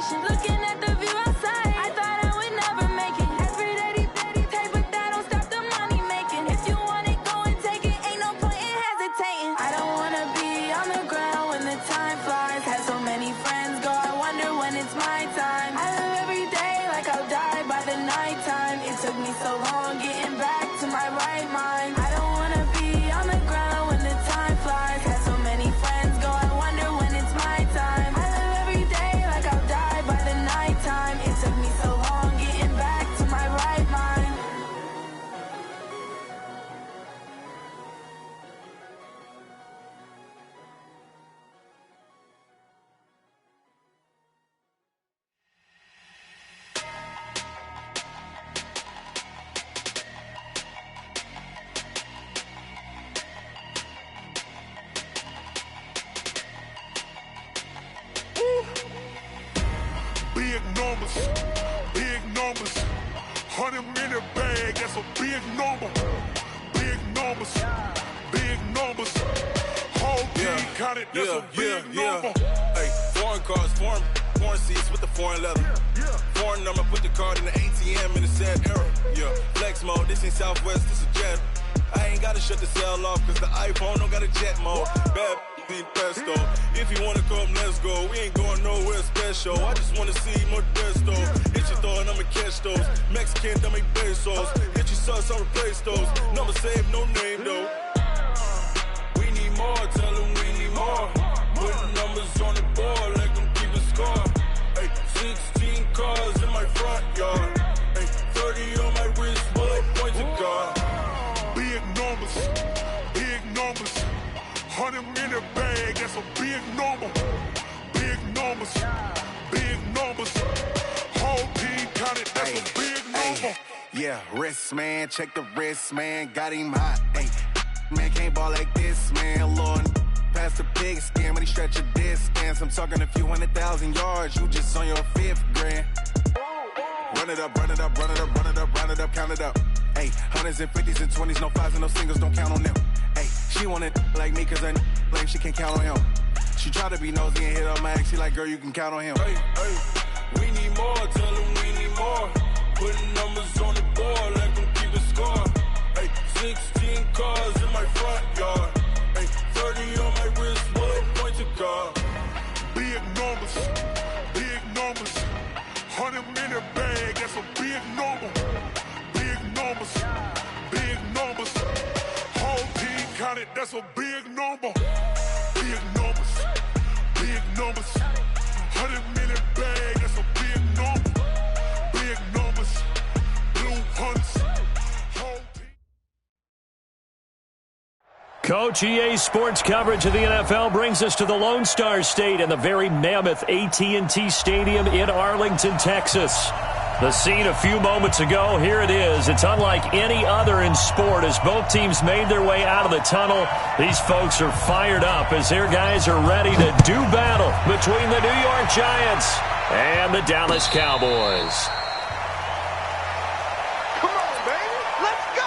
vacation. Looking at the view outside, I thought I would never make it. Every day they take, but that don't stop the money making. If you want it, go and take it. Ain't no point in hesitating. I don't wanna be on the ground when the time flies. Had so many friends go, I wonder when it's my time. I live every day like I'll die by the nighttime. It took me so long getting back to my right mind. I don't wanna be on the ground when the time flies. Had so many friends go, I wonder when it's my time. I live every day like I'll die by the nighttime. It took me so long getting back to my right mind. Big numbers, big numbers. 100-minute bag, that's a big number. Big numbers, big numbers. Whole team counted, that's a big number. Hey, foreign cars, foreign seats with the foreign leather. Foreign number, put the card in the ATM in the sad era. Yeah, flex mode, this ain't Southwest, this is jet. I ain't gotta shut the cell off, cause the iPhone don't got a jet mode. Bad need pesto. If you wanna come, let's go. We ain't going nowhere special. I just wanna see more Modesto. Hit your throw and I'ma catch those. Mexican, dummy pesos. Hit your sauce, I'll replace those. Number save, no name though. We need more, tell them we need more. Put numbers on the board, let them keep a score. Hey, 16 cars in my front yard. Hey, 30 on my wrist, bullet point to God. Big numbers, big numbers. 100-minute bag, that's a big number. Big numbers, big numbers. Whole team counted, that's a big number. Yeah, wrist man, check the wrist man, got him hot. Ay, man can't ball like this, man. Lord, past the pig skin when he stretch a distance. I'm talking a few 100,000 yards, you just on your 5th grand. Run it up, run it up, run it up, run it up, run it up, count it up. Ay, 100s and 50s and 20s, no 5s and no singles, don't count on them. Ay, she want it like me cause I like she can't count on him. She try to be nosy and hit up my ex, she like, girl, you can count on him. Hey, we need more, tell them we need more. Putting numbers on the board, let them keep a score. Hey, 16 cars in my front yard. Hey, 30 on my wrist, bullet point to God. Big numbers, big numbers. 100-minute bag, that's a big number. Big numbers, big numbers. Whole team counted, that's a big number. Big numbers, big numbers. 100-minute bag, that's a big number. Big numbers, blue hunts. Whole team. Coach, EA Sports coverage of the NFL brings us to the Lone Star State and the very mammoth AT&T Stadium in Arlington, Texas. The scene a few moments ago, here it is. It's unlike any other in sport as both teams made their way out of the tunnel. These folks are fired up as their guys are ready to do battle between the New York Giants and the Dallas Cowboys. Come on, baby, let's go!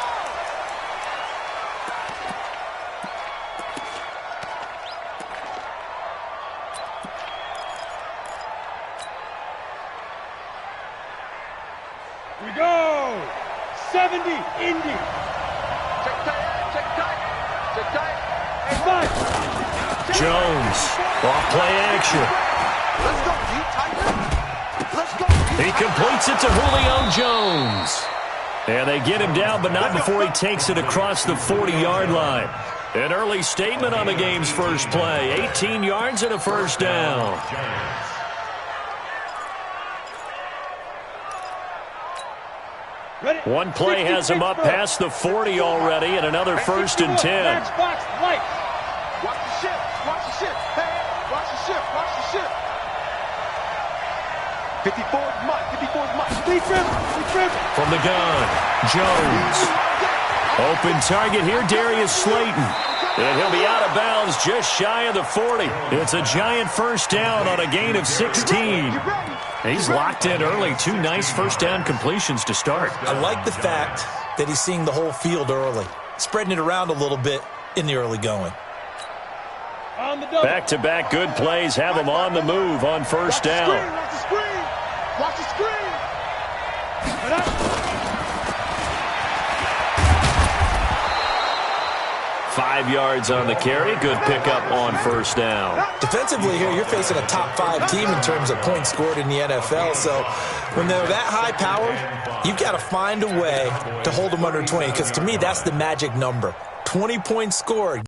We go! 70, Indy. Check tight. Jones, off play action. Let's go, G, tighten. Let's go. He completes it to Julio Jones. And they get him down, but not before he takes it across the 40-yard line. An early statement on the game's first play. 18 yards and a first down. One play has him up past the 40 already, and another 1st and 10. Watch Watch the ship. Hey, watch the ship. 54's mine. From the gun, Jones. Open target here, Darius Slayton. And he'll be out of bounds just shy of the 40. It's a giant first down on a gain of 16. He's locked in early. 2 nice first down completions to start. I like the fact that he's seeing the whole field early, spreading it around a little bit in the early going. Back-to-back good plays have him on the move on first down. Watch the screen. 5 yards on the carry. Good pickup on first down. Defensively here, you're facing a top 5 team in terms of points scored in the NFL. So when they're that high-powered, you've got to find a way to hold them under 20. Because to me, that's the magic number. 20 points scored.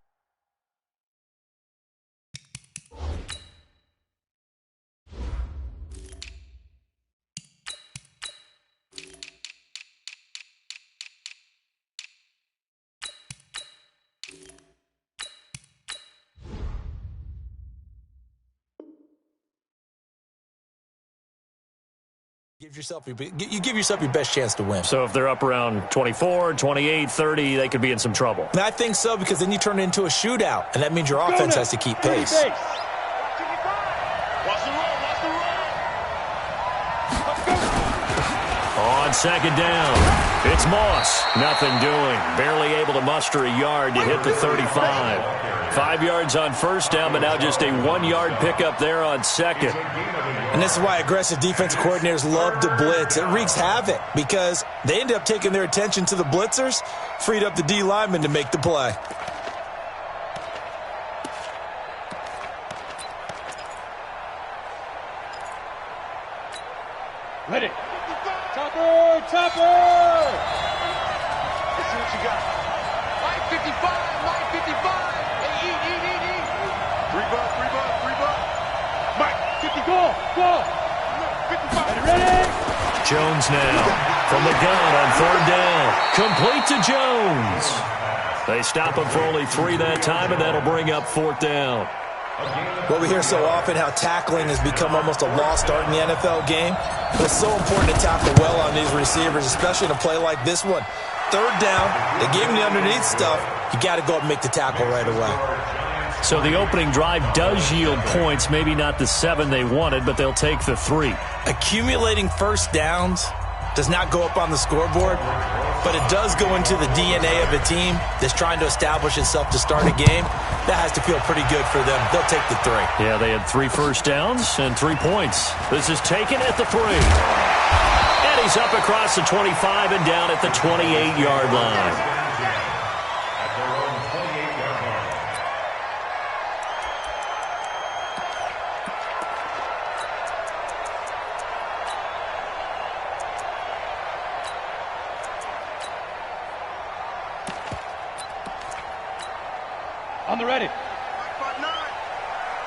You give yourself your best chance to win. So if they're up around 24, 28, 30, they could be in some trouble. And I think so, because then you turn it into a shootout, and that means your offense has to keep pace. On second down, it's Moss. Nothing doing. Barely able to muster a yard to hit the 35. 5 yards on first down, but now just a 1-yard pickup there on second. And this is why aggressive defensive coordinators love to blitz. It wreaks havoc because they end up taking their attention to the blitzers, freed up the D lineman to make the play. Ready. Topper! Topper! Let's see what you got. Line 55, line 55. Hey, eat. 3 bucks. Mike, 50, go! 55. Ready? Jones now from the gun on third down. Complete to Jones. They stop him for only 3 that time, and that'll bring up fourth down. Well, we hear so often how tackling has become almost a lost art in the NFL game. But it's so important to tackle well on these receivers, especially in a play like this one. Third down, they gave him the underneath stuff. You got to go up and make the tackle right away. So the opening drive does yield points, maybe not the 7 they wanted, but they'll take the 3. Accumulating first downs does not go up on the scoreboard, but it does go into the DNA of a team that's trying to establish itself to start a game. That has to feel pretty good for them. They'll take the 3. Yeah, they had 3 first downs and 3 points. This is taken at the 3. And he's up across the 25 and down at the 28-yard line. On the ready. 5-9.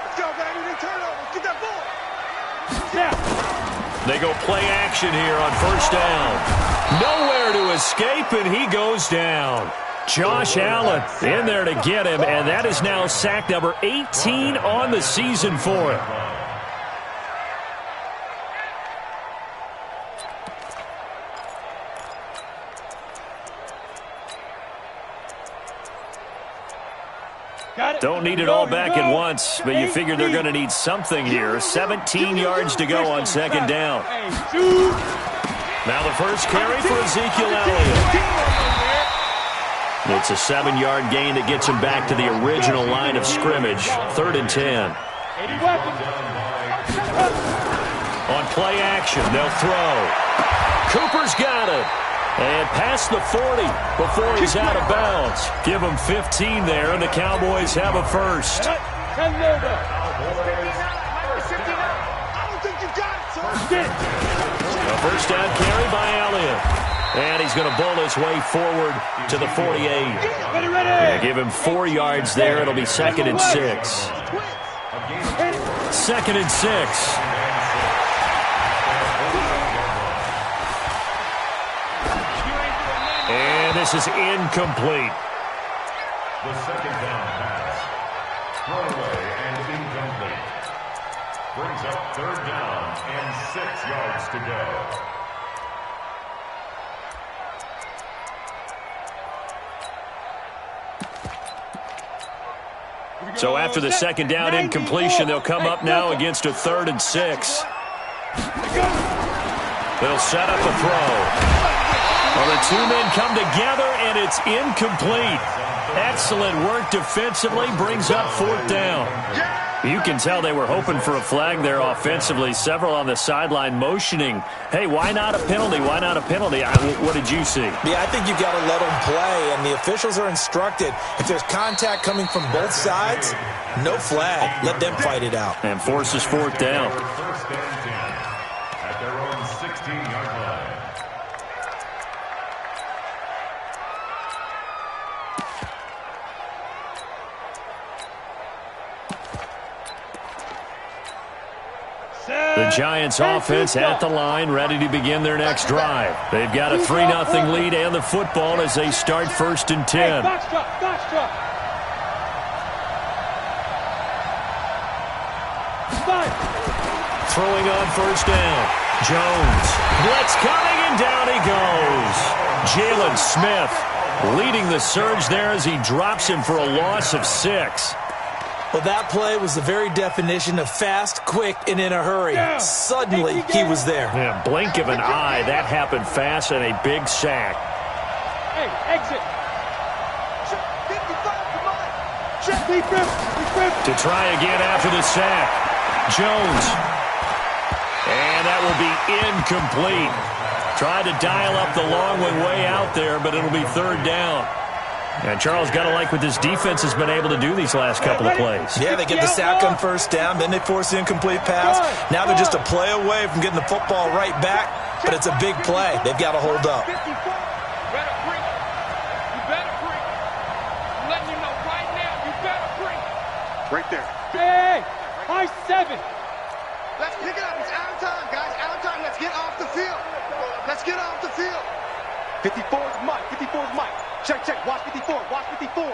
Let's go, baby. Turnover. Get that ball. Snap. They go play action here on first down. Nowhere to escape, and he goes down. Josh Allen in there to get him, and that is now sack number 18 on the season for him. Don't need it all back at once, but you figure they're going to need something here. 17 yards to go on second down. Now the first carry for Ezekiel Elliott. It's a 7-yard gain that gets him back to the original line of scrimmage. 3rd and 10. On play action, they'll throw. Cooper's got it. And past the 40 before he's out of bounds. Give him 15 there, and the Cowboys have a first. I don't think you got it, sir. A first down carry by Elliott. And he's going to bowl his way forward to the 48. Yeah, give him 4 yards there. It'll be 2nd and 6. 2nd and 6. And this is incomplete. The second down pass. Throwaway and incomplete. Brings up 3rd down and 6 yards to go. So after the second down incompletion, they'll come up now against a 3rd and 6. They'll set up a throw. Well, the 2 men come together, and it's incomplete. Excellent work defensively, brings up 4th down. You can tell they were hoping for a flag there offensively. Several on the sideline motioning, hey, why not a penalty? Why not a penalty? What did you see? Yeah, I think you've got to let them play, and the officials are instructed. If there's contact coming from both sides, no flag. Let them fight it out. And forces fourth down. First and 10 at their own 16-yard line. The Giants offense at the line, ready to begin their next drive. They've got a 3-0 lead and the football as they start 1st and 10. Throwing on 1st down. Jones. Blitz coming, and down he goes. Jalen Smith leading the surge there as he drops him for a loss of 6. Well, that play was the very definition of fast, quick, and in a hurry. Suddenly, he was there. Yeah, blink of an eye. That happened fast and a big sack. Hey, exit. To try again after the sack. Jones. And that will be incomplete. Tried to dial up the long one way out there, but it'll be 3rd down. And Charles, got to like what this defense has been able to do these last couple of plays. Yeah, they get the sack on 1st down, then they force the incomplete pass. Now they're just a play away from getting the football right back, but it's a big play. They've got to hold up. Right there. Hey, high 7. Let's pick it up. It's out of time, guys. Out of time. Let's get off the field. Let's get off the field. 54's Mike. 54's Mike. Check, check. Watch 54. Watch 54.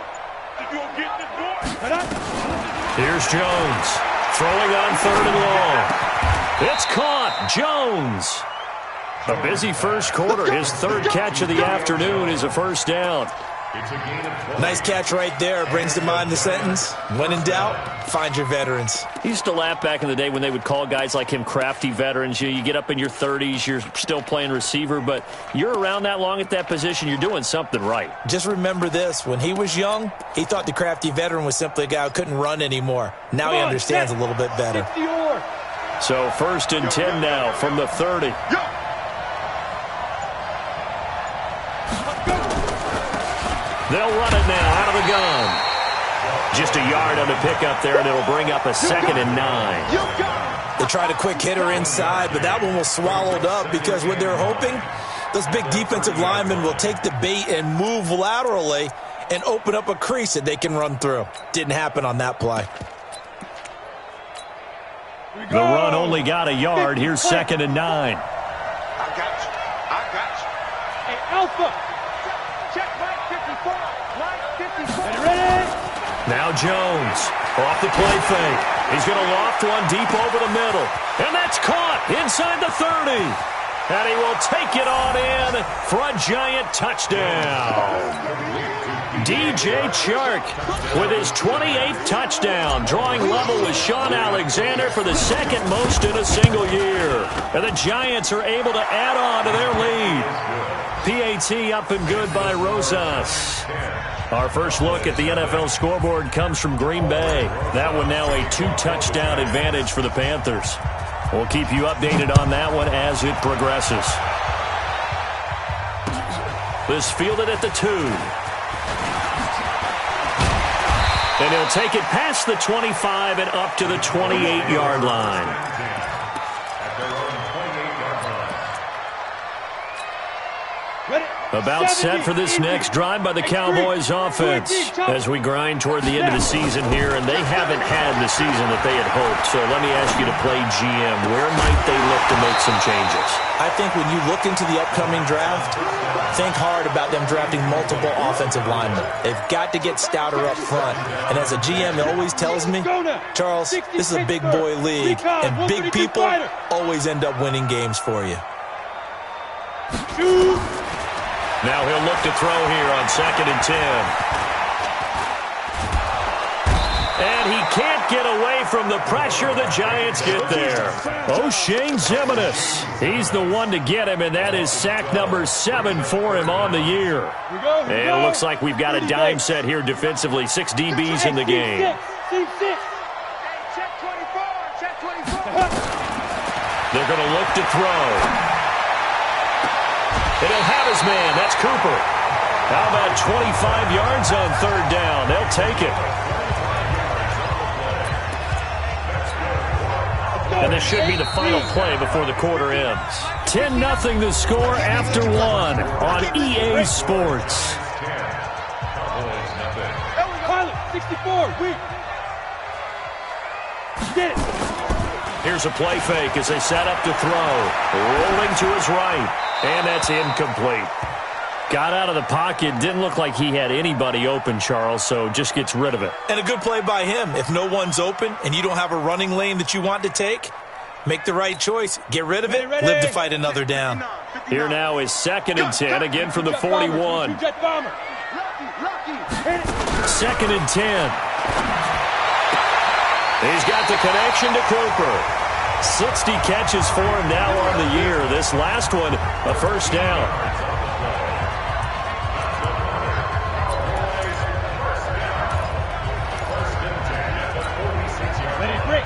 You'll get the door. Here's Jones. Throwing on 3rd and long. It's caught. Jones. A busy first quarter. His 3rd catch of the afternoon is a 1st down. Nice catch right there. Brings to mind the sentence, when in doubt, find your veterans. He used to laugh back in the day when they would call guys like him crafty veterans. You get up in your 30s, you're still playing receiver, but you're around that long at that position, you're doing something right. Just remember this. When he was young, he thought the crafty veteran was simply a guy who couldn't run anymore. Now he understands a little bit better. So 1st and 10 now from the 30. They'll run it now out of the gun. Just a yard on the pickup there, and it'll bring up a 2nd and 9. They tried a quick hitter inside, but that one was swallowed up because what they're hoping, those big defensive linemen will take the bait and move laterally and open up a crease that they can run through. Didn't happen on that play. The run only got a yard. Here's 2nd and 9. I got you. I got you. Hey, Alpha. Check Mike 54. Mike 54. Ready? Now Jones off the play fake. He's going to loft one deep over the middle. And that's caught inside the 30. And he will take it on in for a Giant touchdown. DJ Chark with his 28th touchdown, drawing level with Sean Alexander for the 2nd most in a single year. And the Giants are able to add on to their lead. PAT up and good by Rosas. Our first look at the NFL scoreboard comes from Green Bay. That one now a 2-touchdown advantage for the Panthers. We'll keep you updated on that one as it progresses. This fielded at the 2. And he'll take it past the 25 and up to the 28-yard line. About set for this next drive by the Cowboys offense as we grind toward the end of the season here, and they haven't had the season that they had hoped. So let me ask you to play GM. Where might they look to make some changes? I think when you look into the upcoming draft, think hard about them drafting multiple offensive linemen. They've got to get stouter up front. And as a GM, it always tells me, Charles, this is a big boy league, and big people always end up winning games for you. Now he'll look to throw here on 2nd and 10. And he can't get away from the pressure. The Giants get there. O'Shane Ximines. He's the one to get him, and that is sack number 7 for him on the year. And it looks like we've got a dime set here defensively. 6 DBs in the game. They're going to look to throw. And he'll have his man. That's Cooper. How about 25 yards on third down? They'll take it. And this should be the final play before the quarter ends. 10-0 the score after one on EA Sports. Pilot, 64, weak. Get it. Here's a play fake as they set up to throw. Rolling to his right. And that's incomplete. Got out of the pocket. Didn't look like he had anybody open, Charles, so just gets rid of it. And a good play by him. If no one's open and you don't have a running lane that you want to take, make the right choice. Get rid of it. Live to fight another down. Here now is 2nd and 10, again from the 41. 2nd and 10. He's got the connection to Cooper. 60 catches for him now on the year. This last one, a first down.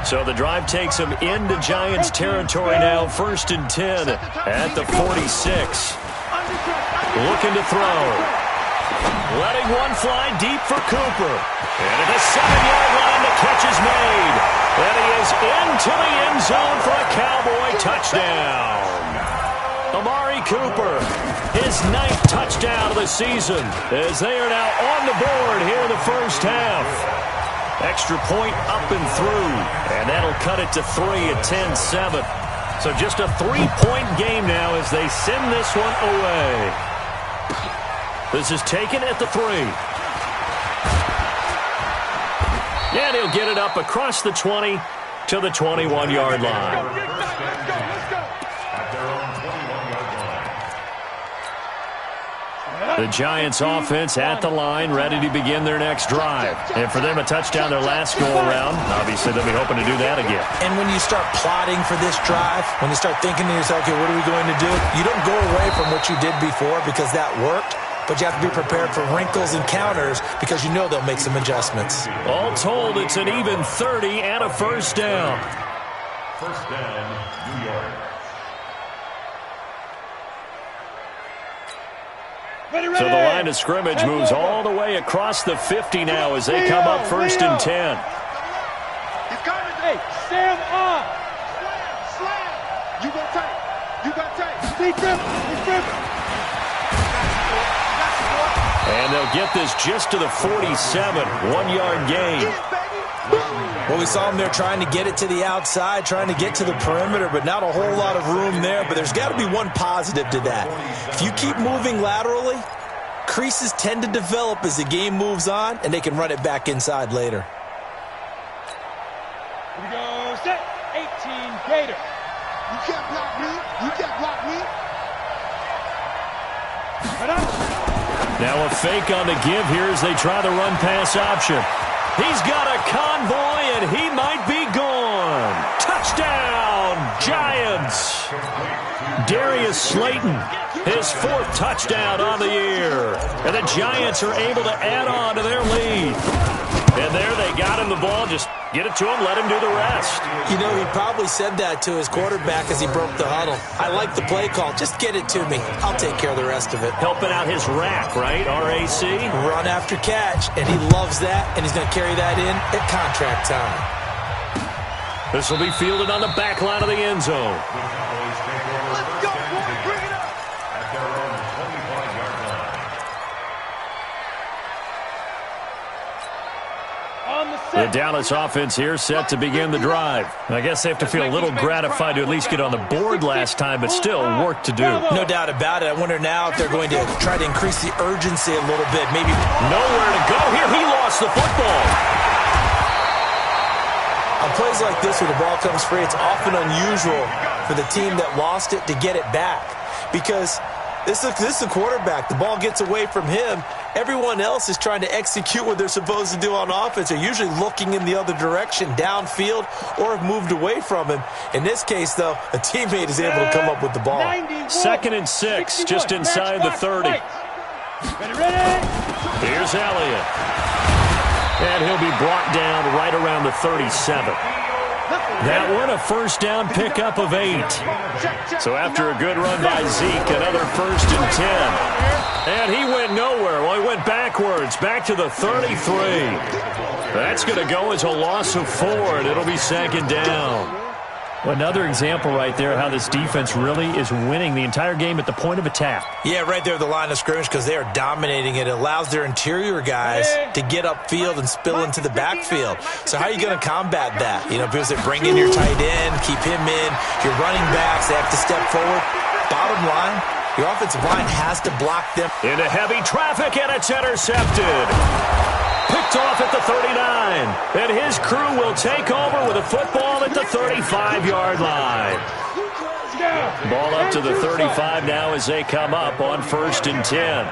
So the drive takes him into Giants territory now. 1st and 10 at the 46. Looking to throw. Letting one fly deep for Cooper. And at the 7-yard line, the catch is made. And he is into the end zone for a Cowboy touchdown. Amari Cooper, his 9th touchdown of the season, as they are now on the board here in the first half. Extra point up and through, and that'll cut it to 3 at 10-7. So just a 3-point game now as they send this one away. This is taken at the 3. And he'll get it up across the 20 to the 21-yard line. The Giants offense at the line, ready to begin their next drive. And for them, a touchdown their last go-around. Obviously, they'll be hoping to do that again. And when you start plotting for this drive, when you start thinking to yourself, okay, what are we going to do? You don't go away from what you did before because that worked, but you have to be prepared for wrinkles and counters because you know they'll make some adjustments. All told, it's an even 30 and a first down. First down, New York. So the line of scrimmage moves all the way across the 50 now as they come up 1st and 10. Hey, Sam on. Slam. You got tight. You got tight. Stay grip. And they'll get this just to the 47. 1-yard gain. Well, we saw him there trying to get it to the outside, trying to get to the perimeter, but not a whole lot of room there. But there's got to be one positive to that. If you keep moving laterally, creases tend to develop as the game moves on, and they can run it back inside later. Here we go, set, 18, Gator. You can't block me. You can't block me. Now a fake on the give here as they try the run-pass option. He's got a convoy, and he might be gone. Touchdown, Giants. Darius Slayton, his 4th touchdown on the year. And the Giants are able to add on to their lead. And there they got him the ball. Just get it to him, let him do the rest. You know, he probably said that to his quarterback as he broke the huddle. I like the play call. Just get it to me. I'll take care of the rest of it. Helping out his rack, right? RAC? Run after catch, and he loves that, and he's going to carry that in at contract time. This will be fielded on the back line of the end zone. Let's go, boy. Bring it up. At their own 25-yard line. The Dallas offense here set to begin the drive. I guess they have to feel a little gratified to at least get on the board last time, but still work to do. No doubt about it. I wonder now if they're going to try to increase the urgency a little bit. Maybe nowhere to go here. He lost the football. On plays like this where the ball comes free, it's often unusual for the team that lost it to get it back because this is the quarterback. The ball gets away from him. Everyone else is trying to execute what they're supposed to do on offense. They're usually looking in the other direction, downfield, or have moved away from him. In this case, though, a teammate is able to come up with the ball. 2nd and 6, just inside the 30. Here's Elliott. And he'll be brought down right around the 37. That one, a first down pickup of 8. So after a good run by Zeke, another 1st and 10. And he went nowhere. Well, he went backwards, back to the 33. That's going to go as a loss of 4, and it'll be 2nd down. Another example right there how this defense really is winning the entire game at the point of attack. Yeah, right there at the line of scrimmage because they are dominating it. It allows their interior guys to get upfield and spill into the backfield. So how are you going to combat that? You know, because they bring in your tight end, keep him in, your running backs, they have to step forward. Bottom line, your offensive line has to block them. Into heavy traffic, and it's intercepted. Picked off at the 39, and his crew will take over with a football at the 35-yard line. Ball up to the 35 now as they come up on 1st and 10.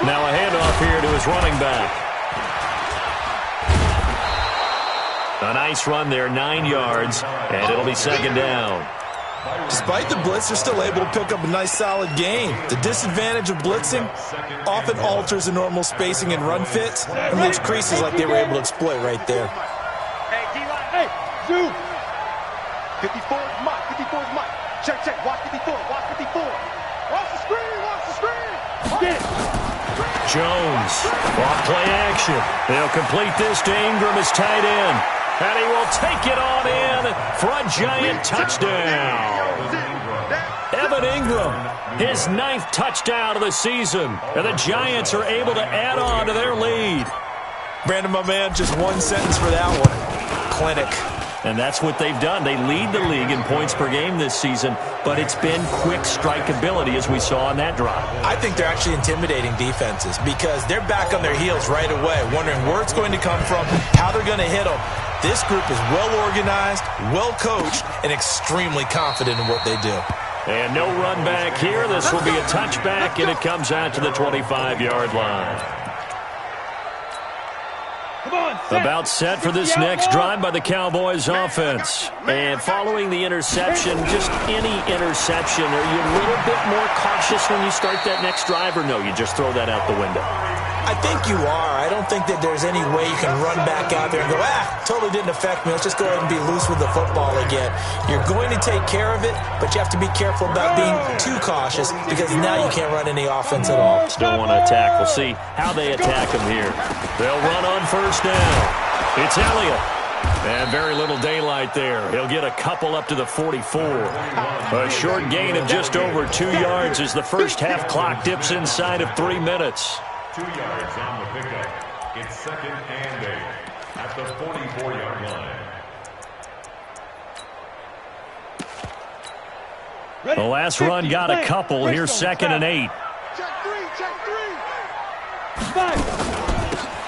Now a handoff here to his running back. A nice run there, 9 yards, and it'll be 2nd down. Despite the blitz, they're still able to pick up a nice, solid gain. The disadvantage of blitzing often alters the normal spacing and run fits and leaves creases like they were able to exploit right there. Hey, D-line, hey, zoom. 54 is Mike, 54 is Mike. Check, check, watch 54, watch 54. Watch the screen. Get it. Jones, off play action. They'll complete this to Ingram as tight end. And he will take it on in for a giant touchdown. Evan Ingram, his 9th touchdown of the season. And the Giants are able to add on to their lead. Brandon, my man, just one sentence for that one. Clinic. And that's what they've done. They lead the league in points per game this season, but it's been quick strikeability as we saw on that drive. I think they're actually intimidating defenses because they're back on their heels right away, wondering where it's going to come from, how they're going to hit them. This group is well organized, well coached, and extremely confident in what they do. And no run back here. This will be a touchback, and it comes out to the 25-yard line. About set for this next drive by the Cowboys offense. And following the interception, just any interception, are you a little bit more cautious when you start that next drive, or no, you just throw that out the window? I think you are. I don't think that there's any way you can run back out there and go, totally didn't affect me. Let's just go ahead and be loose with the football again. You're going to take care of it, but you have to be careful about being too cautious because now you can't run any offense at all. Still want to attack. We'll see how they attack him here. They'll run on 1st down. It's Elliott. And very little daylight there. He'll get a couple up to the 44. A short gain of just over 2 yards as the first half clock dips inside of 3 minutes. 2 yards on the pickup. It's 2nd and 8 at the 44-yard line. The last run got a couple. Here's 2nd and 8. Check 3. 5.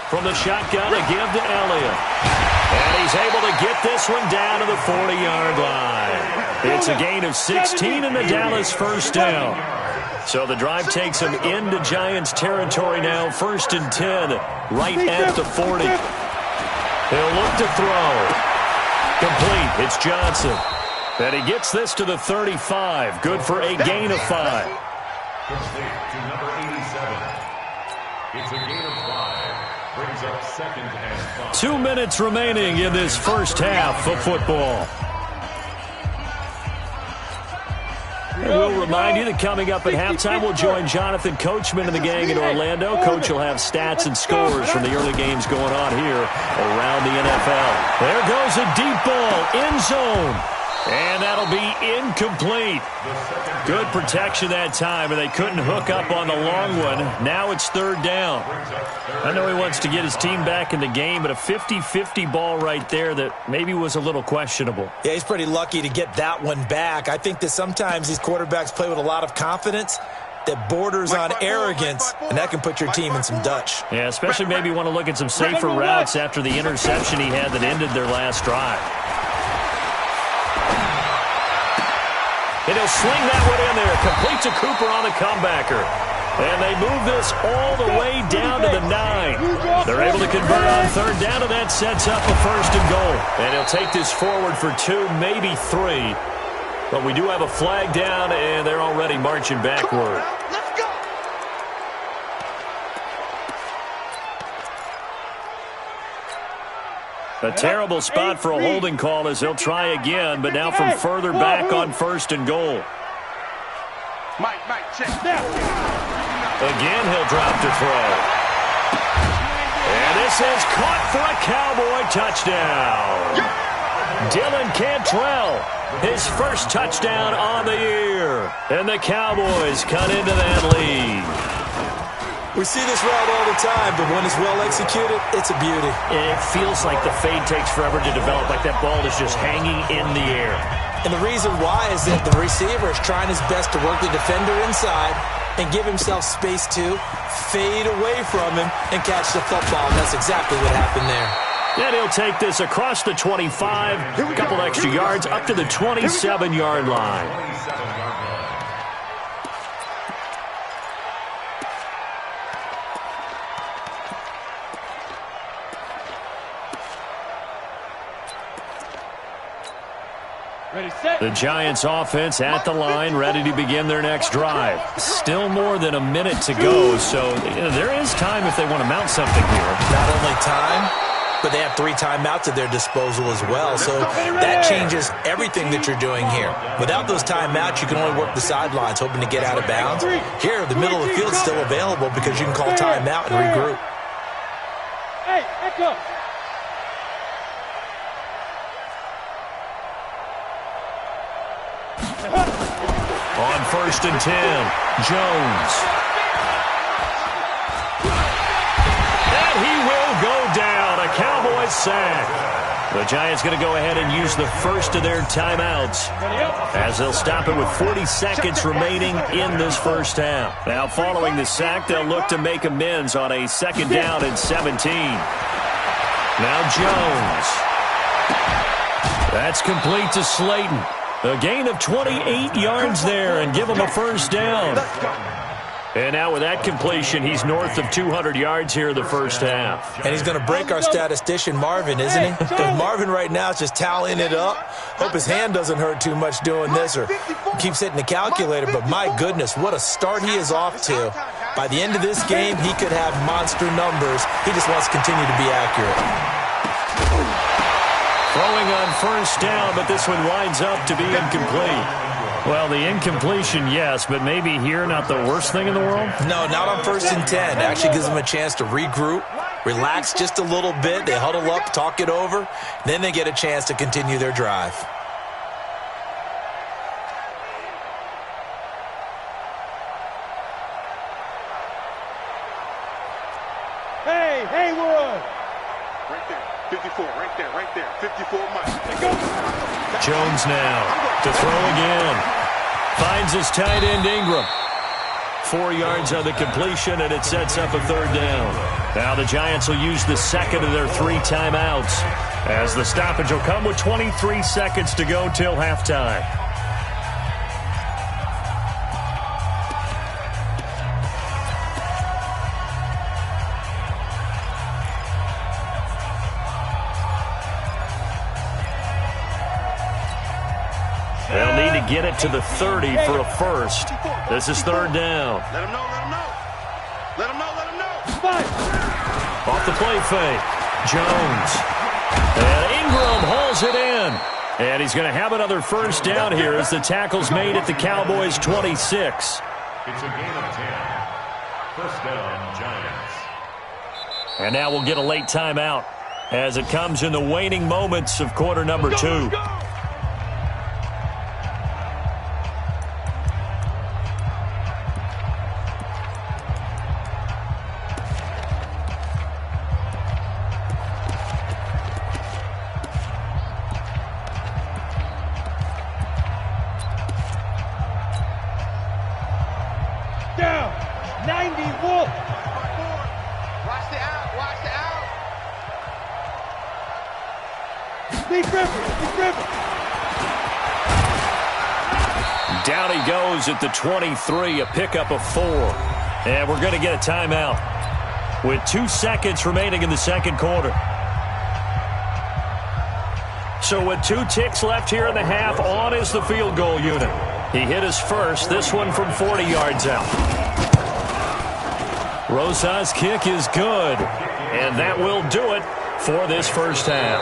From the shotgun, a give to Elliott. And he's able to get this one down to the 40-yard line. It's a gain of 16 in the Dallas 1st down. So the drive takes him into Giants territory now. 1st and 10, right at the 40. He'll look to throw. Complete. It's Johnson. And he gets this to the 35. Good for a gain of 5. Complete to number 87. It's a gain of 5. Brings up 2nd and 5. 2 minutes remaining in this first half of football. And we'll remind you that coming up at halftime, we'll join Jonathan Coachman and the gang in Orlando. Coach will have stats and scores from the early games going on here around the NFL. There goes a deep ball, end zone. And that'll be incomplete. Good protection that time, and they couldn't hook up on the long one. Now it's 3rd down. I know he wants to get his team back in the game, but a 50-50 ball right there that maybe was a little questionable. Yeah, he's pretty lucky to get that one back. I think that sometimes these quarterbacks play with a lot of confidence that borders on arrogance, and that can put your team in some Dutch. Yeah, especially maybe want to look at some safer routes after the interception he had that ended their last drive. And he'll swing that one in there. Complete to Cooper on the comebacker. And they move this all the way down to the 9. They're able to convert on 3rd down, and that sets up a 1st and goal. And he'll take this forward for 2, maybe 3. But we do have a flag down, and they're already marching backward. A terrible spot for a holding call as he'll try again, but now from further back on 1st and goal. Mike, check. Again, he'll drop to throw. And this is caught for a Cowboy touchdown. Dylan Cantrell, his first touchdown on the year. And the Cowboys cut into that lead. We see this route all the time, but when it's well executed, it's a beauty. It feels like the fade takes forever to develop, like that ball is just hanging in the air. And the reason why is that the receiver is trying his best to work the defender inside and give himself space to fade away from him and catch the football. And that's exactly what happened there. And he'll take this across the 25, a couple extra yards, up to the 27-yard line. The Giants offense at the line, ready to begin their next drive. Still more than a minute to go, so there is time if they want to mount something here. Not only time, but they have 3 timeouts at their disposal as well, so that changes everything that you're doing here. Without those timeouts, you can only work the sidelines, hoping to get out of bounds. Here, the middle of the field is still available because you can call timeout and regroup. Hey, echo. On 1st and 10, Jones. And he will go down, a Cowboys sack. The Giants going to go ahead and use the first of their timeouts as they'll stop it with 40 seconds remaining in this first half. Now following the sack, they'll look to make amends on a 2nd down and 17. Now Jones. That's complete to Slayton. A gain of 28 yards there and give him a 1st down. And now with that completion, he's north of 200 yards here in the first half. And he's going to break our statistician, Marvin, isn't he? Because Marvin right now is just tallying it up. Hope his hand doesn't hurt too much doing this or keeps hitting the calculator. But my goodness, what a start he is off to. By the end of this game, he could have monster numbers. He just wants to continue to be accurate. Throwing on 1st down, but this one winds up to be incomplete. Well, the incompletion, yes, but maybe here not the worst thing in the world? No, not on 1st and 10. It actually gives them a chance to regroup, relax just a little bit. They huddle up, talk it over, then they get a chance to continue their drive. Hey, Haywood! Right there. 54, right there. 54 Mike. Jones now to throw again. Finds his tight end Ingram. 4 yards on the completion, and it sets up a 3rd down. Now the Giants will use the 2nd of their 3 timeouts as the stoppage will come with 23 seconds to go till halftime. They'll need to get it to the 30 for a 1st. This is 3rd down. Let him know. Off the play fake. Jones. And Ingram hauls it in. And he's going to have another 1st down here as the tackle's made at the Cowboys' 26. It's a gain of 10. 1st down, Giants. And now we'll get a late timeout as it comes in the waning moments of quarter number 2. Down. 90 Wolf. Watch the out. Lee Griffin. Down he goes at the 23, a pickup of 4. And we're going to get a timeout with 2 seconds remaining in the 2nd quarter. So with 2 ticks left here in the half, on is the field goal unit. He hit his first, this one from 40 yards out. Rosas' kick is good, and that will do it for this first half.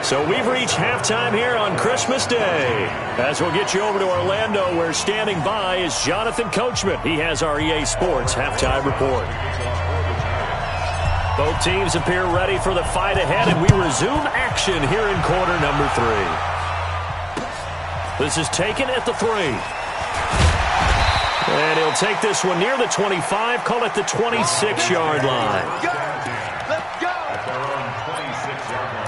So we've reached halftime here on Christmas Day. As we'll get you over to Orlando, where standing by is Jonathan Coachman. He has our EA Sports halftime report. Both teams appear ready for the fight ahead, and we resume action here in quarter number 3. This is taken at the 3. And he'll take this one near the 25, call it the 26-yard line. Let's go! At their own 26-yard line.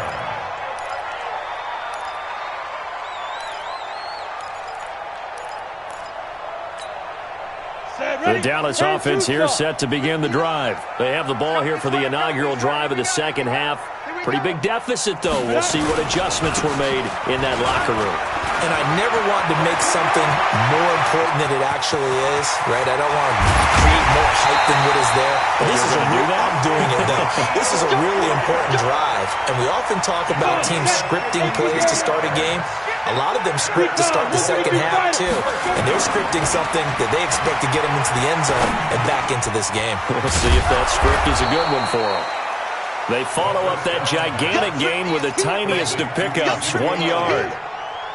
The Dallas offense here set to begin the drive. They have the ball here for the inaugural drive of the second half. Pretty big deficit, though. We'll see what adjustments were made in that locker room. And I never want to make something more important than it actually is, right? I don't want to create more hype than what is there. But this is I'm doing it, though. This is a really important drive. And we often talk about teams scripting plays to start a game. A lot of them script to start the second half, too. And they're scripting something that they expect to get them into the end zone and back into this game. We'll see if that script is a good one for them. They follow up that gigantic gain with the tiniest of pickups, 1 yard.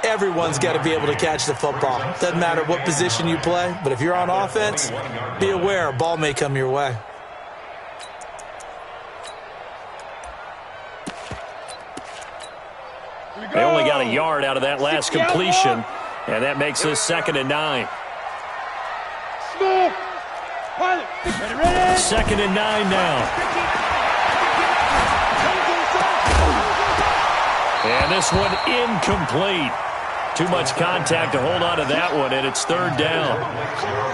Everyone's got to be able to catch the football. Doesn't matter what position you play, but if you're on offense, be aware a ball may come your way. They only got a yard out of that last completion, and that makes this 2nd and 9. 2nd and 9 now. And this one incomplete. Too much contact to hold on to that one, and it's 3rd down.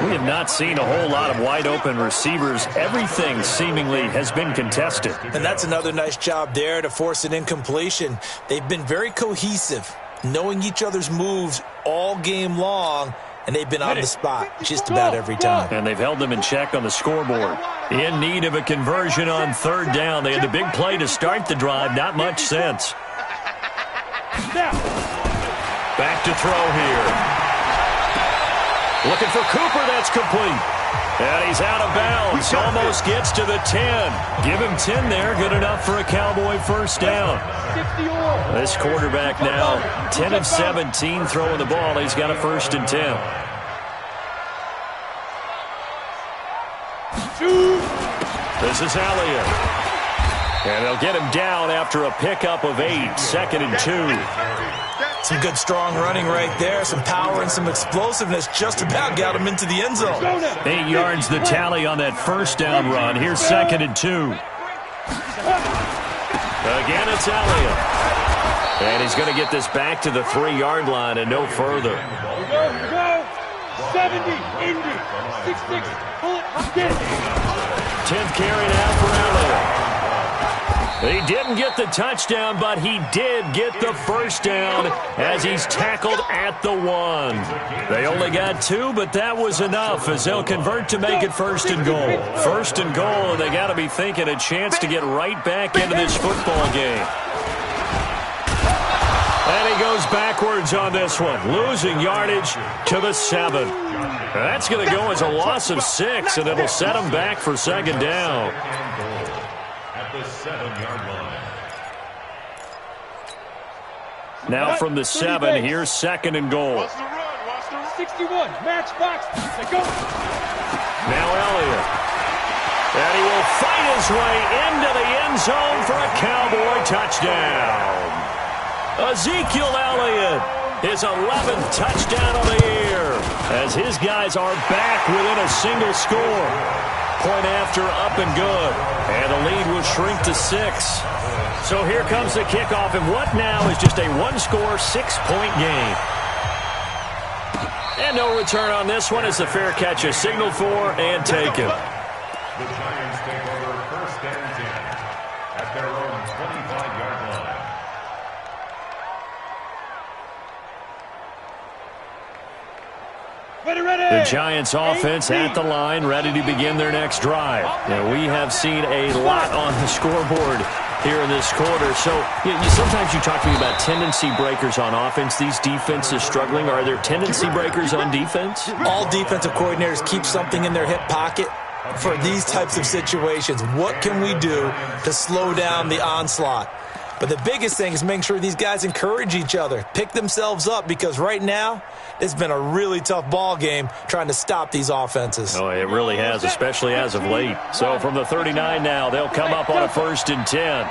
We have not seen a whole lot of wide-open receivers. Everything seemingly has been contested. And that's another nice job there to force an incompletion. They've been very cohesive, knowing each other's moves all game long, and they've been on the spot just about every time. And they've held them in check on the scoreboard. In need of a conversion on 3rd down. They had the big play to start the drive. Not much sense. Back to throw here. Looking for Cooper. That's complete. And he's out of bounds. Almost gets to the 10. Give him 10 there. Good enough for a Cowboy first down. This quarterback now 10 of 17 throwing the ball. He's got a 1st and 10. This is Elliott. And they'll get him down after a pickup of 8. 2nd and 2. Some good strong running right there. Some power and some explosiveness. Just about got him into the end zone. 8 yards the tally on that first down run. Here's 2nd and 2. Again, it's Elliott. And he's going to get this back to the 3-yard line and no further. Go. 70, Indy, 6-6, bullet, get it. 10th carry now for Elliott. He didn't get the touchdown, but he did get the first down as he's tackled at the 1. They only got 2, but that was enough as they'll convert to make it 1st and goal. 1st and goal, and they got to be thinking a chance to get right back into this football game. And he goes backwards on this one, losing yardage to the 7. That's going to go as a loss of 6, and it'll set him back for 2nd down. At the 7-yard line. Now from the 7, here's 2nd and goal. 61, match box. Go. Now Elliott. And he will fight his way into the end zone for a Cowboy touchdown. Ezekiel Elliott, his 11th touchdown of the year, as his guys are back within a single score. Point after up and good, and the lead will shrink to 6. So here comes the kickoff, and what now is just a 1-score, 6-point game. And no return on this one as the fair catch is signaled for and taken. The Giants take over 1st and 10 at their own 25-yard line. The Giants offense at the line, ready to begin their next drive. Now, we have seen a lot on the scoreboard here in this quarter. So sometimes you talk to me about tendency breakers on offense. These defenses struggling. Are there tendency breakers on defense? All defensive coordinators keep something in their hip pocket for these types of situations. What can we do to slow down the onslaught? But the biggest thing is making sure these guys encourage each other, pick themselves up, because right now it's been a really tough ball game trying to stop these offenses. Oh, it really has, especially as of late. So from the 39 now, they'll come up on a 1st and 10.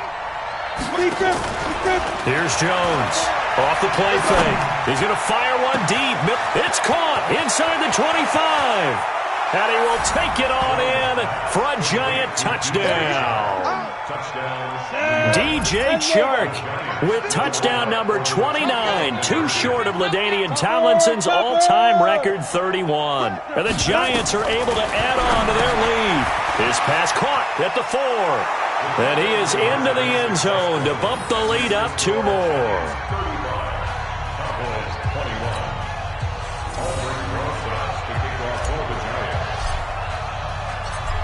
Here's Jones. Off the play fake. He's going to fire one deep. It's caught inside the 25. And he will take it on in for a giant touchdown. DJ Chark with touchdown number 29, too short of LaDainian Tomlinson's all-time record 31. And the Giants are able to add on to their lead. His pass caught at the 4. And he is into the end zone to bump the lead up 2 more.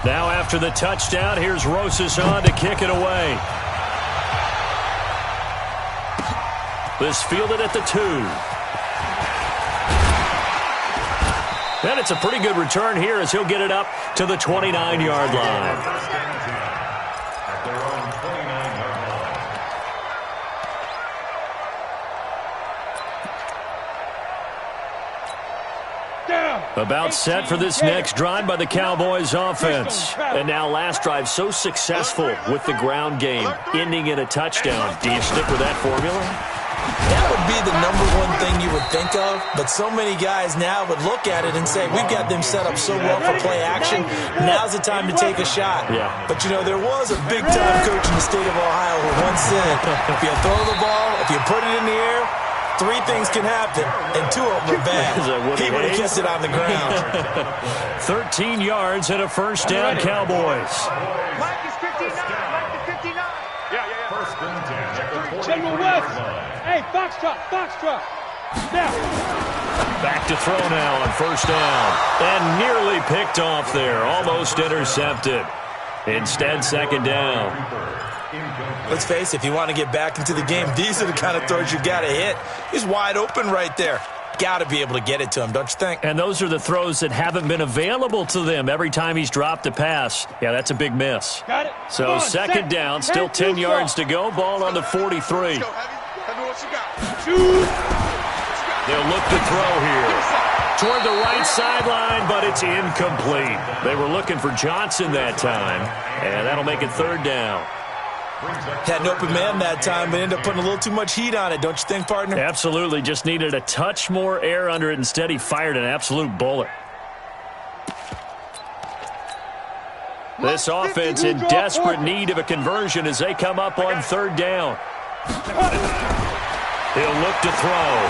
Now after the touchdown, here's Rosas on to kick it away. This fielded at the 2. And it's a pretty good return here as he'll get it up to the 29-yard line. About set for this next drive by the Cowboys offense. And now last drive so successful with the ground game, ending in a touchdown. Do you stick with that formula? That would be the #1 thing you would think of, but so many guys now would look at it and say, we've got them set up so well for play action, now's the time to take a shot. Yeah. But, you know, there was a big-time coach in the state of Ohio who once said, if you throw the ball, if you put it in the air, 3 things can happen, and 2 of them are bad. He would have kept it on the ground. 13 yards and a 1st down, Cowboys. Mike is 59. Mike is 59. Yeah. First and 10. General West. Hey, Foxtrot. Now. Back to throw now on 1st down. And nearly picked off there. Almost intercepted. Instead, 2nd down. Let's face it, if you want to get back into the game, these are the kind of throws you got to hit. He's wide open right there. Got to be able to get it to him, don't you think? And those are the throws that haven't been available to them every time he's dropped a pass. Yeah, that's a big miss. Got it. So 2nd down, still 10 yards to go. Ball on the 43. They'll look to throw here. Toward the right sideline, but it's incomplete. They were looking for Johnson that time, and that'll make it 3rd down. Had an open man that time, but ended up putting a little too much heat on it, don't you think, partner? Absolutely. Just needed a touch more air under it. Instead, he fired an absolute bullet. This offense in desperate need of a conversion as they come up on 3rd down. He'll look to throw.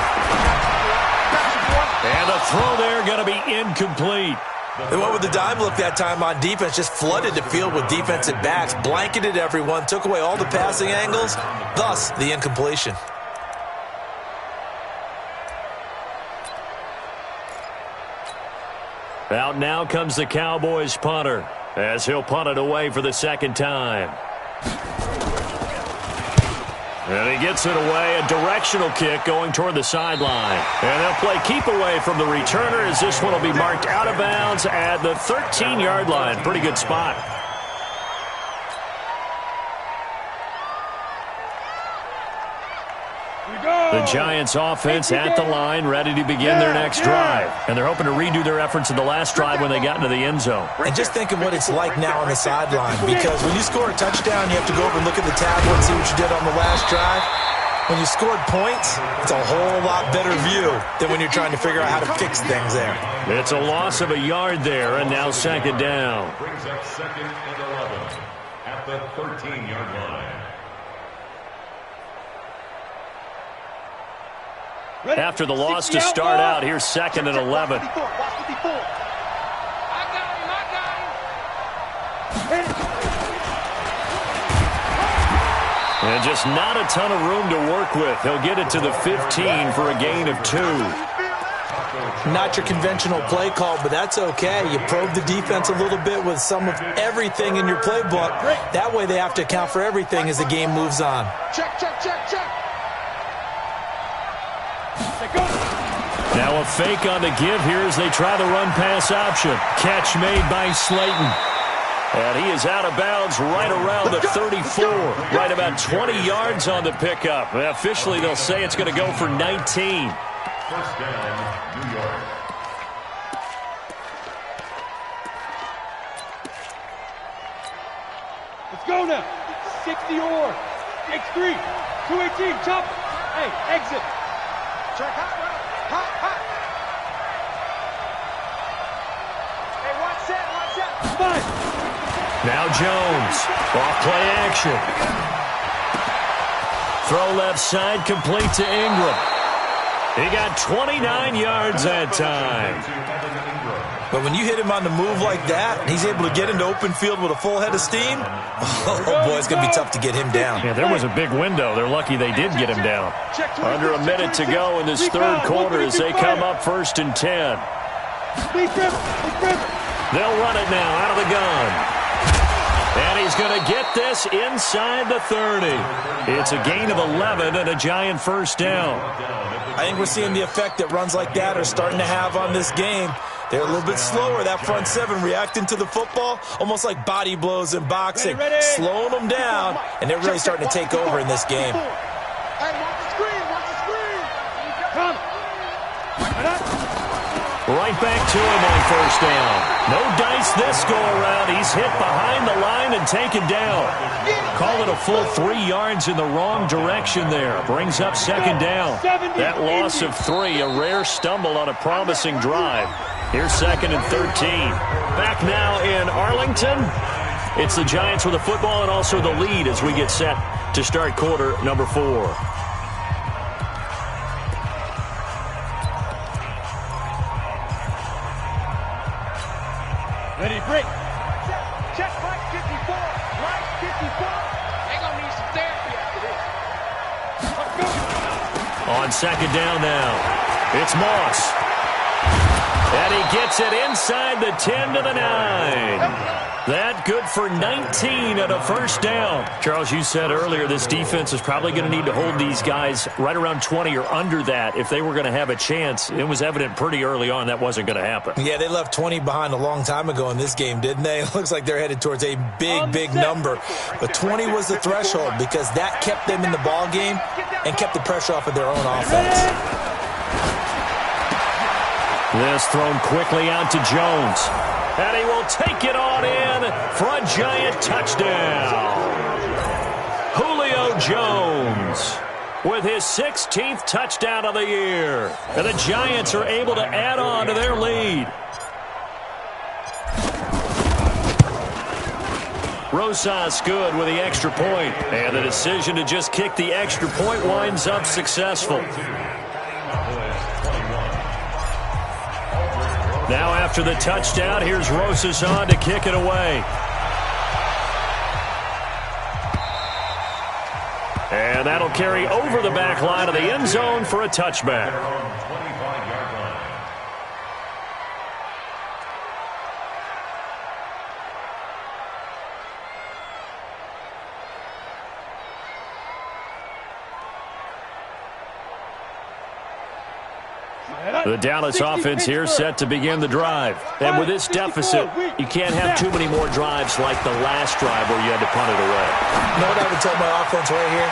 And the throw there going to be incomplete. They went with the dime look that time on defense, just flooded the field with defensive backs, blanketed everyone, took away all the passing angles, thus the incompletion. Out now comes the Cowboys punter as he'll punt it away for the 2nd time. And he gets it away, a directional kick going toward the sideline. And they'll play keep away from the returner as this one will be marked out of bounds at the 13-yard line. Pretty good spot. The Giants offense at the line, ready to begin their next drive. And they're hoping to redo their efforts in the last drive when they got into the end zone. And just think of what it's like now on the sideline, because when you score a touchdown, you have to go over and look at the tablet and see what you did on the last drive. When you scored points, it's a whole lot better view than when you're trying to figure out how to fix things there. It's a loss of a yard there, and now 2nd down. Brings up 2nd and 11 at the 13-yard line. After the loss to start out, here's 2nd and 11. And just not a ton of room to work with. He'll get it to the 15 for a gain of 2. Not your conventional play call, but that's okay. You probe the defense a little bit with some of everything in your playbook. That way they have to account for everything as the game moves on. Check. Now a fake on the give here as they try the run-pass option. Catch made by Slayton. And he is out of bounds right around the 34. Right about 20 yards on the pickup. Officially, they'll say it's going to go for 19. First down, New York. Let's go now. 60 or X3. 218. Chop. Hey, exit. Check hot. Hot. Hey, watch that. Come on. Now Jones, off play action. Throw left side, complete to Ingram. He got 29 yards that time. But when you hit him on the move like that, and he's able to get into open field with a full head of steam, oh boy, it's going to be tough to get him down. Yeah, there was a big window. They're lucky they did get him down. Under a minute to go in this third quarter as they come up 1st and 10. They'll run it now out of the gun. And he's going to get this inside the 30. It's a gain of 11 and a giant first down. I think we're seeing the effect that runs like that are starting to have on this game. They're a little bit slower, that front seven, reacting to the football, almost like body blows in boxing, slowing them down, and they're really starting to take over in this game. Hey, watch the screen. Come. Right back to him on first down. No dice this go-around. He's hit behind the line and taken down. Call it a full 3 yards in the wrong direction there. Brings up second down. That loss of 3, a rare stumble on a promising drive. Here's 2nd and 13. Back now in Arlington. It's the Giants with the football and also the lead as we get set to start quarter number 4. Ready, break. Check right 54. Right 54. They're going to need some therapy after this. On second down now, it's Moss. And he gets it inside the 10 to the 9. That good for 19 and a first down. Charles, you said earlier this defense is probably going to need to hold these guys right around 20 or under that if they were going to have a chance. It was evident pretty early on that wasn't going to happen. Yeah, they left 20 behind a long time ago in this game, didn't they? It looks like they're headed towards a big number. But 20 was the threshold because that kept them in the ball game and kept the pressure off of their own offense. This thrown quickly out to Jones. And he will take it on in for a giant touchdown. Julio Jones with his 16th touchdown of the year. And the Giants are able to add on to their lead. Rosas good with the extra point. And the decision to just kick the extra point winds up successful. Now after the touchdown, here's Rosas on to kick it away. And that'll carry over the back line of the end zone for a touchback. The Dallas offense here set to begin the drive. And with this deficit, you can't have too many more drives like the last drive where you had to punt it away. You know what I would tell my offense right here?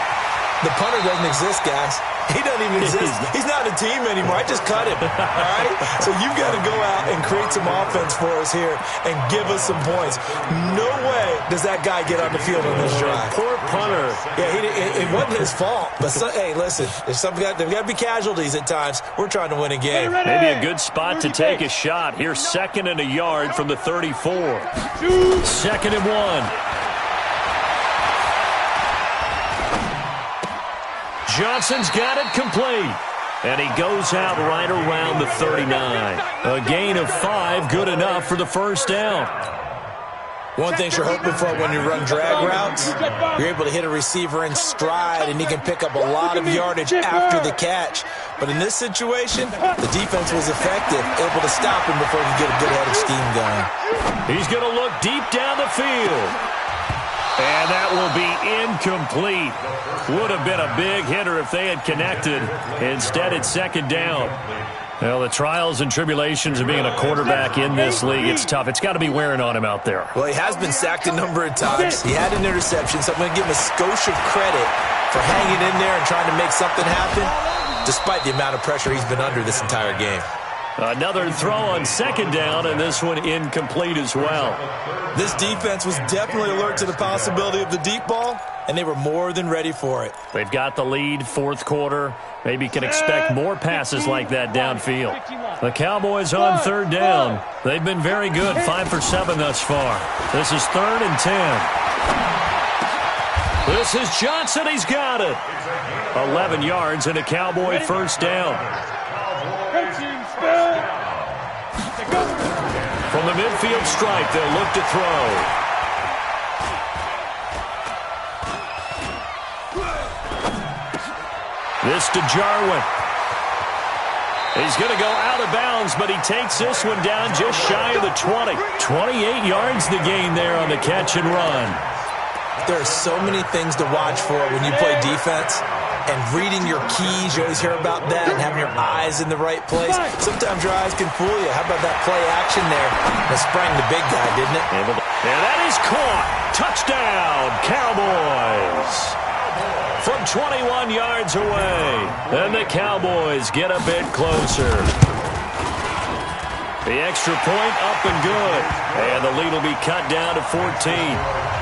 The punter doesn't exist, guys. He doesn't even exist. He's not a team anymore. I just cut him. All right? So you've got to go out and create some offense for us here and give us some points. No way does that guy get on the field on this drive. Poor punter. Yeah, it wasn't his fault. But, hey, listen, there's got to be casualties at times. We're trying to win a game. Maybe a good spot to take a shot. Here's 2nd and a yard from the 34. 2nd and 1. Johnson's got it complete. And he goes out right around the 39. A gain of 5, good enough for the first down. One thing you're hoping for when you run drag routes, you're able to hit a receiver in stride, and he can pick up a lot of yardage after the catch. But in this situation, the defense was effective, able to stop him before he could get a good head of steam going. He's going to look deep down the field. And that will be incomplete. Would have been a big hitter if they had connected. Instead, it's 2nd down. Well, the trials and tribulations of being a quarterback in this league, it's tough. It's got to be wearing on him out there. Well, he has been sacked a number of times. He had an interception, so I'm going to give him a skosh of credit for hanging in there and trying to make something happen, despite the amount of pressure he's been under this entire game. Another throw on second down, and this one incomplete as well. This defense was definitely alert to the possibility of the deep ball, and they were more than ready for it. They've got the lead, fourth quarter. Maybe can expect more passes like that downfield. The Cowboys on third down. They've been very good, 5 for 7 thus far. This is 3rd and 10. This is Johnson. He's got it. 11 yards and a Cowboy first down. From the midfield stripe, they'll look to throw. This to Jarwin. He's going to go out of bounds, but he takes this one down just shy of the 20. 28 yards the gain there on the catch and run. There are so many things to watch for when you play defense. And reading your keys, you always hear about that, and having your eyes in the right place. Sometimes your eyes can fool you. How about that play action there? That sprang the big guy, didn't it? And that is caught. Touchdown, Cowboys. From 21 yards away. And the Cowboys get a bit closer. The extra point up and good. And the lead will be cut down to 14.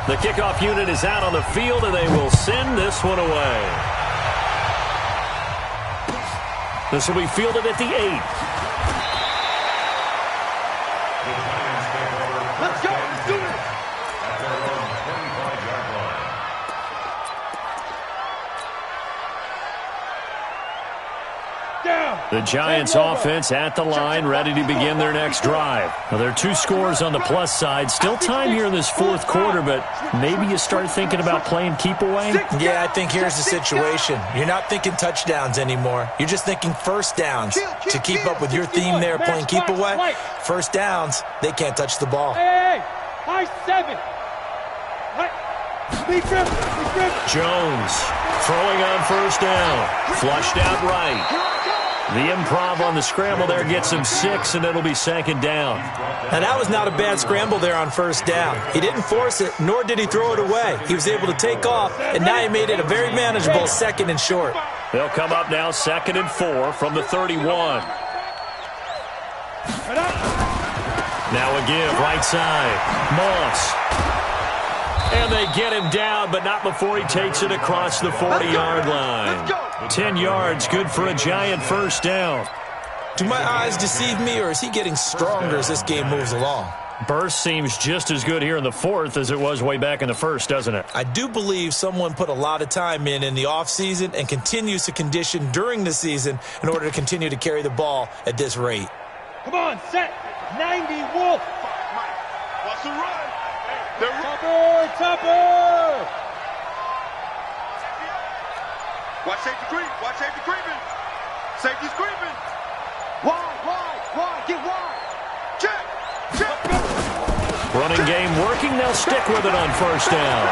The kickoff unit is out on the field, and they will send this one away. This will be fielded at the 8. Let's go. Let's do it. At their own 25-yard line. The Giants offense at the line, ready to begin their next drive. Now, there are 2 scores on the plus side. Still time here in this fourth quarter, but maybe you start thinking about playing keep away? Yeah, I think here's the situation. You're not thinking touchdowns anymore. You're just thinking first downs. To keep up with your theme there, playing keep away, first downs, they can't touch the ball. Hey, high 7. Jones throwing on first down. Flushed out right. The improv on the scramble there gets him 6, and it'll be second down. And that was not a bad scramble there on first down. He didn't force it, nor did he throw it away. He was able to take off, and now he made it a very manageable 2nd and short. They'll come up now 2nd and 4 from the 31. Now a give, right side. Moss. And they get him down, but not before he takes it across the 40-yard line. 10 yards, good for a Giant first down. Do my eyes deceive me, or is he getting stronger as this game moves along? Burst seems just as good here in the fourth as it was way back in the first, doesn't it? I do believe someone put a lot of time in the offseason and continues to condition during the season in order to continue to carry the ball at this rate. Come on, set. 90, Wolf. Watch the run. Topper. Watch safety creep. Watch safety creeping. Safety's creeping. Wide. Get wide. Check. Running game working. They'll stick with it on first down.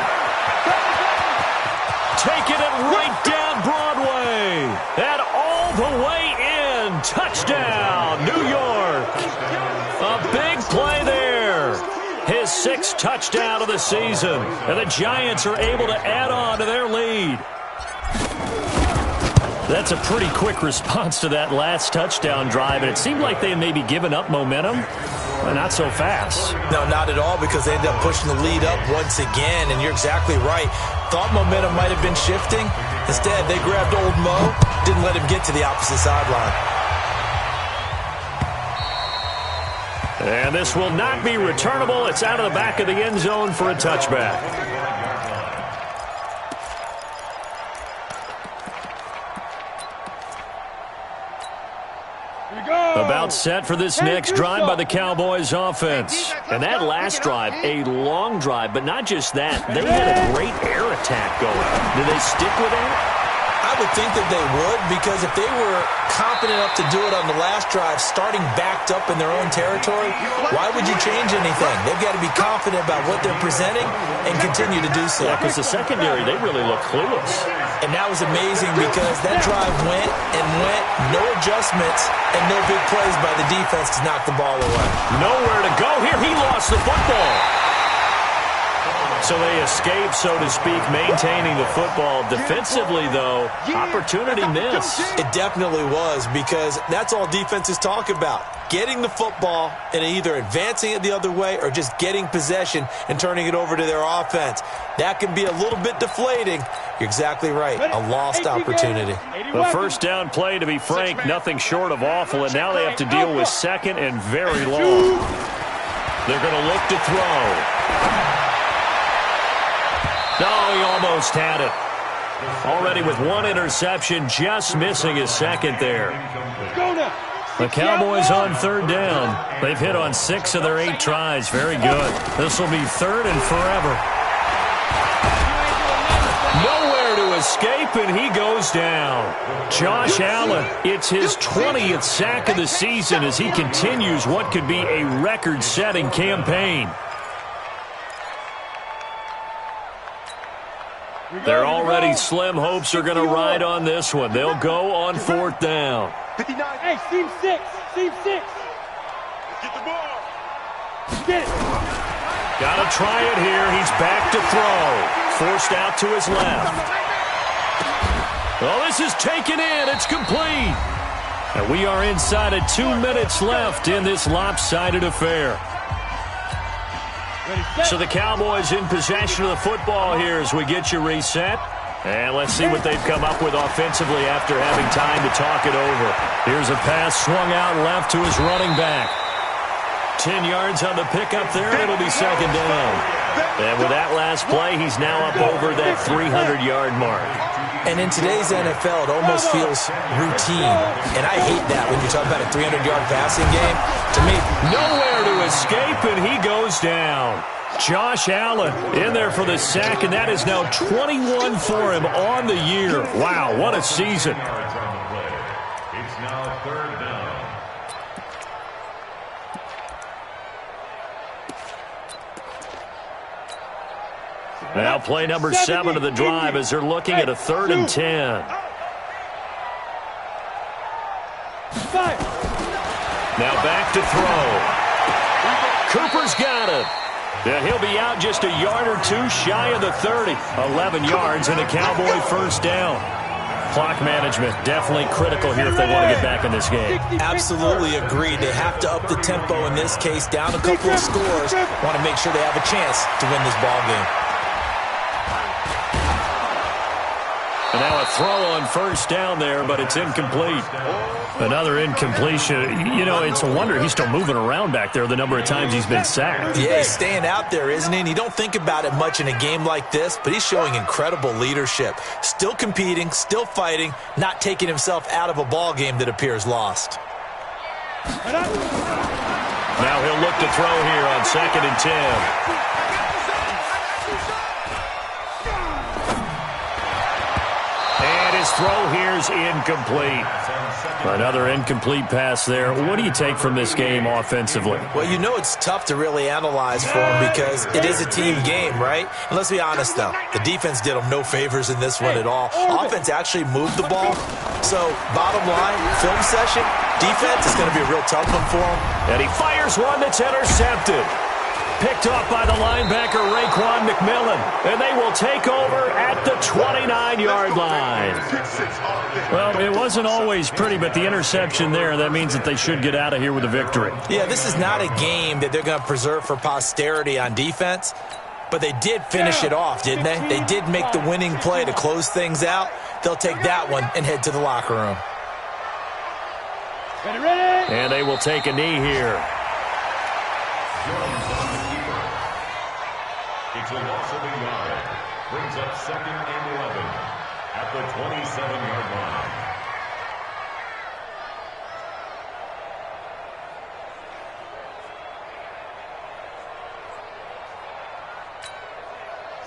Taking it right down Broadway. And all the way in. Touchdown, New York. A big play there. His 6th touchdown of the season. And the Giants are able to add on to their lead. That's a pretty quick response to that last touchdown drive, and it seemed like they had maybe given up momentum. Well, not so fast. No, not at all, because they ended up pushing the lead up once again, and you're exactly right. Thought momentum might have been shifting. Instead, they grabbed old Mo, didn't let him get to the opposite sideline. And this will not be returnable. It's out of the back of the end zone for a touchback. About set for this next drive by the Cowboys offense. And that last drive, a long drive, but not just that. They had a great air attack going. Do they stick with that? I would think that they would, because if they were confident enough to do it on the last drive, starting backed up in their own territory, why would you change anything? They've got to be confident about what they're presenting and continue to do so. Yeah, because the secondary, they really look clueless. And that was amazing because that drive went and went, no adjustments, and no big plays by the defense to knock the ball away. Nowhere to go here. He lost the football. So they escape, so to speak, maintaining the football. Defensively, though, opportunity missed. It definitely was, because that's all defenses talk about. Getting the football and either advancing it the other way or just getting possession and turning it over to their offense. That can be a little bit deflating. You're exactly right. A lost opportunity. The first down play, to be frank, nothing short of awful, and now they have to deal with second and very long. They're going to look to throw. No, he almost had it. Already with one interception, just missing his second there. The Cowboys on third down. They've hit on 6 of their 8 tries. Very good. This will be third and forever. Nowhere to escape, and he goes down. Josh Allen, it's his 20th sack of the season as he continues what could be a record-setting campaign. They're already slim hopes are going to ride on this one. They'll go on fourth down. 59. Hey, seam 6. Seam 6. Let's get the ball. Get it. Got to try it here. He's back to throw. Forced out to his left. Oh, this is taken in. It's complete. And we are inside of 2 minutes left in this lopsided affair. So the Cowboys in possession of the football here as we get you reset. And let's see what they've come up with offensively after having time to talk it over. Here's a pass swung out left to his running back. 10 yards on the pickup there, and it'll be second down. And with that last play, he's now up over that 300-yard mark. And in today's NFL, it almost feels routine. And I hate that when you talk about a 300-yard passing game. To me, nowhere to escape, and he goes down. Josh Allen in there for the sack, and that is now 21 for him on the year. Wow, what a season. It's now third down. Now play number 7 of the drive as they're looking at a 3rd and 10. Now back to throw. Cooper's got it. And he'll be out just a yard or 2 shy of the 30. 11 yards and a Cowboy first down. Clock management definitely critical here if they want to get back in this game. Absolutely agreed. They have to up the tempo in this case, down a couple of scores. Want to make sure they have a chance to win this ball game. And now a throw on first down there, but it's incomplete. Another incompletion. You know, it's a wonder he's still moving around back there the number of times he's been sacked. Yeah, he's staying out there, isn't he? And you don't think about it much in a game like this, but he's showing incredible leadership. Still competing, still fighting, not taking himself out of a ball game that appears lost. Now he'll look to throw here on 2nd and 10. His throw here's incomplete. Another incomplete pass there. What do you take from this game offensively? Well, you know it's tough to really analyze for him because it is a team game, right? And let's be honest, though. The defense did him no favors in this one at all. Offense actually moved the ball. So, bottom line, film session, defense is going to be a real tough one for him. And he fires one that's intercepted. Picked off by the linebacker, Raekwon McMillan. And they will take over at the 29-yard line. Well, it wasn't always pretty, but the interception there, that means that they should get out of here with a victory. Yeah, this is not a game that they're going to preserve for posterity on defense. But they did finish it off, didn't they? They did make the winning play to close things out. They'll take that one and head to the locker room. And they will take a knee here. It's a loss of a yard. Brings up 2nd and 11 at the 27-yard line.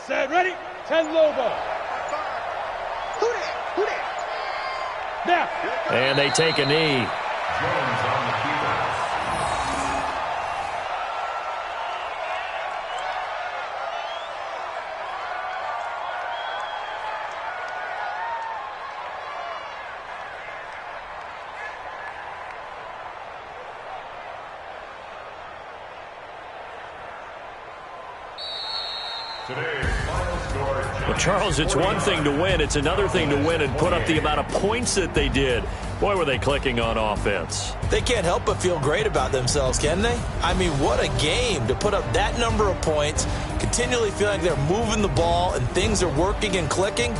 Set, ready? 10 Lobo. Who that? And they take a knee. Jones on the keeper. Well, Charles, it's one thing to win. It's another thing to win and put up the amount of points that they did. Boy, were they clicking on offense. They can't help but feel great about themselves, can they? I mean, what a game to put up that number of points, continually feeling like they're moving the ball and things are working and clicking.